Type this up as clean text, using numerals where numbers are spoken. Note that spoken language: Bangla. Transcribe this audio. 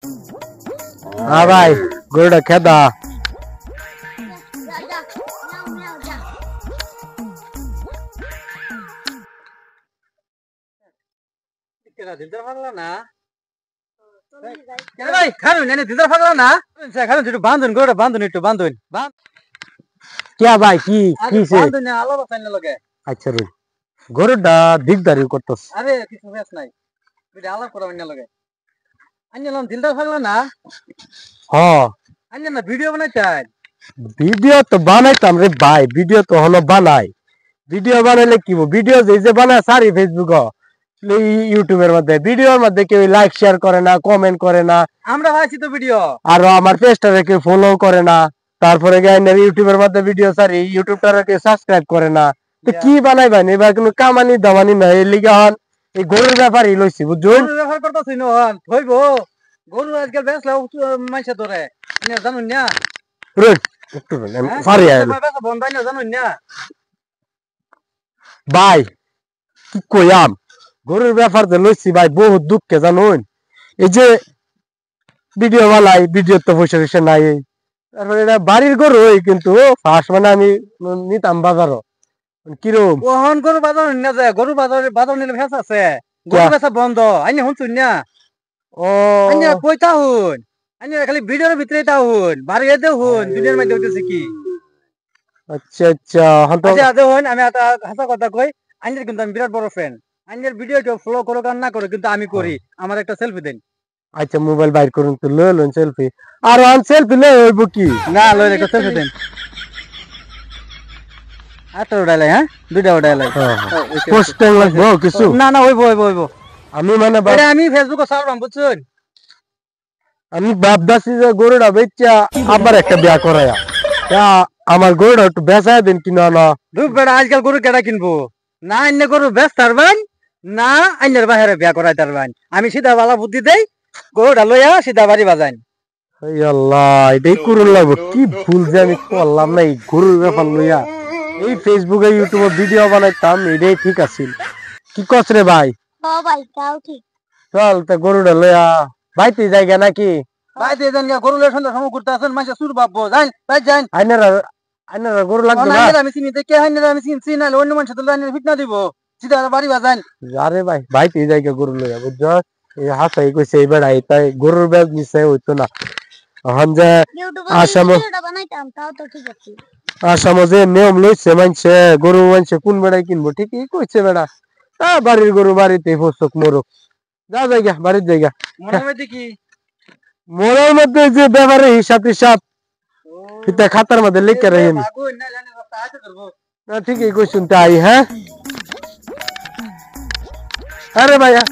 हाँ भाई गोड़ा खेदा भाई खानो नहीं दिलदार फागला ना खानो जो बांधन गोड़ा बांधन इट्टू बांधन बांध क्या भाई की से बांधन आलो बसाने लगे अच्छा रे गोड़ा दिगदारी করতেছ আরে কিছু ফেস নাই বিডা আলাপ করা মানে লগে আন্নে নাম দিলদার ফাগলা না হ্যাঁ আন্নে না ভিডিও বানাইতাই ভিডিও তো বানাইতাম রে ভাই ভিডিও তো হলো বানাই ভিডিও বানাইলে কি ভিডিও যে বানায় সারি ফেসবুক ইউটিউবের মধ্যে ভিডিওর মধ্যে কেউ লাইক শেয়ার করে না কমেন্ট করে না আমরা ভাইছি তো ভিডিও আর আমার পেজটারে কেউ ফলো করে না তারপরে গাইনের ইউটিউবের মধ্যে ভিডিও সারি ইউটিউবটারে কেউ সাবস্ক্রাইব করে না তো কি বানাইবা এবার কোনো কামানি দামানি না এই লিগা হন এই গরুর ব্যাপারই লইছি বুঝছো গরুর ব্যাপার করতেছ না হন হইব গরু আজকাল বেচলা মাইসা ধরে না জানুন না রোজ একটু সরি আই বন্ধ না জানুন না ভাই কি কইয়াম গরুর ব্যাপার যে লইছি ভাই বহুত দুঃখে জানুন এই যে ভিডিও বানাই ভিডিও তো পয়সা নাই তারপরে এটা বাড়ির গরু কিন্তু ফার্স্ট মানে আমি নিতাম বাজারও কিরম ওহন গরু বাজার না যায় গরু বাজার নিলে ভেস আছে গরু বেচা বন্ধ আইনে শুনছুন না ও আইনে কইতা হুন আইনে খালি ভিডিওর ভিতরে তা হুন বাড়ি এতে হুন দুনিয়ার মধ্যে হইতেছে কি আচ্ছা আচ্ছা হতো আচ্ছা হুন আমি একটা হাসা কথা কই আইনের কিন্তু আমি বিরাট বড় ফ্যান আইনের ভিডিও কেউ ফলো করো কার না করো কিন্তু আমি করি আমার একটা সেলফি দেন আচ্ছা মোবাইল বাইর করুন তো লইলুন সেলফি আর অন সেলফি লই হইব কি না লই একটা সেলফি দেন আটা উড়াইলাই হ্যাঁ দুইটা উড়াইলাই পোস্ট লাগবো কিছু না না হইব আমি মানে আরে আমি ফেসবুকে সারবাম বুঝছেন আমি বাপদাসি যে গরুটা বেচা আবার একটা বিয়া করায়া আমার গরুটা একটু বেচায় দেন কিনা না দুই বেড়া আজকাল গরু কেডা কিনবো না অন্য গরু বেচ তারবান না অন্যের বাহিরে বিয়া করাই তারবান আমি সিধা বালা বুদ্ধি দেই গরুটা লইয়া সিধা বাড়ি বাজাইন আল্লাহ এটাই করুন লাগবো কি ভুল যে আমি করলাম না এই গরুর ব্যাপার লইয়া এই ফেসবুকে ইউটিউবে ভিডিও বানাইতাম এটাই ঠিক আছিল কি কস রে ভাই হ্যাঁ ভাই তাও ঠিক চল তা গরুটা লইয়া বাইতে জায়গা নাকি বাইতে যান গরু লইয়া সন্ধ্যা সময় করতে আসেন মাসে সুর বাপবো যাই ভাই যাই আইনারা গরু লাগবে না আমি চিনি দেখে আইনারা আমি চিনি না অন্য মানুষ তো আইনারা ফিট না দিব সিধা বাড়ি বাজান আরে ভাই বাইতে জায়গা গরু লইয়া বুঝছ এই হাসাই কইছে এই বেড়া তাই গরুর ব্যাগ নিছে হইতো না এখন যে আসাম বানাইতাম তাও তো ঠিক আছে আসাম যে নিয়ম লইছে মানছে গরু মানছে কোন বেড়াই কিনবো ঠিকই কইছে বেড়া বাড়ির গরু বাড়িতে ফসক মোরক যা জায়গা বাড়ির জায়গা মোড়ের মধ্যে যে ব্যাপারে হিসাব এটা খাতার মধ্যে লিখে রাখেন ঠিকই কইছুন তাই হ্যাঁ আরে ভাইয়া